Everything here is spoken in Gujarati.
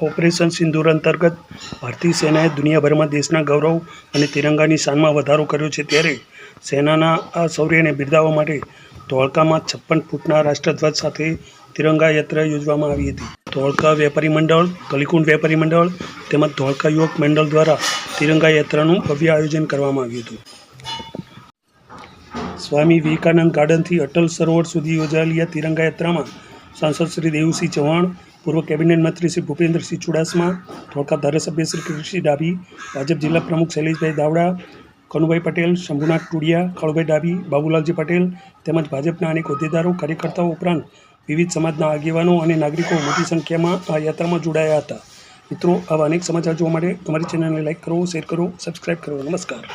ઓપરેશન સિંદૂર અંતર્ગત ભારતીય સેનાએ દુનિયાભરમાં દેશના ગૌરવ અને તિરંગાની શાનમાં વધારો કર્યો છે, ત્યારે સેનાના આ શૌર્યને બિરદાવવા માટે ધોળકામાં 56 ફૂટના રાષ્ટ્રધ્વજ સાથે તિરંગા યાત્રા યોજવામાં આવી હતી. ધોળકા વેપારી મંડળ, કલીકુંડ વેપારી મંડળ તેમજ ધોળકા યુવક મંડળ દ્વારા તિરંગા યાત્રાનું ભવ્ય આયોજન કરવામાં આવ્યું હતું. સ્વામી વિવેકાનંદ ગાર્ડનથી અટલ સરોવર સુધી યોજાયેલી આ તિરંગા યાત્રામાં સાંસદ શ્રી દેવુસિંહ ચૌહાણ, પૂર્વ કેબિનેટ મંત્રી શ્રી ભૂપેન્દ્રસિંહ ચુડાસમા, ધોળકા ધારાસભ્ય શ્રી કિરીટસિંહ ડાભી, ભાજપ જિલ્લા પ્રમુખ શૈલેષભાઈ દાવડા, કનુભાઈ પટેલ, શંભુનાથ ટુડિયા, કાળુભાઈ ડાભી, બાબુલાલજી પટેલ તેમજ ભાજપના અનેક હોદ્દેદારો, કાર્યકર્તાઓ ઉપરાંત વિવિધ સમાજના આગેવાનો અને નાગરિકો મોટી સંખ્યામાં આ યાત્રામાં જોડાયા હતા. મિત્રો, આવા અનેક સમાચાર જોવા માટે અમારી ચેનલને લાઇક કરો, શેર કરો, સબસ્ક્રાઇબ કરો. નમસ્કાર.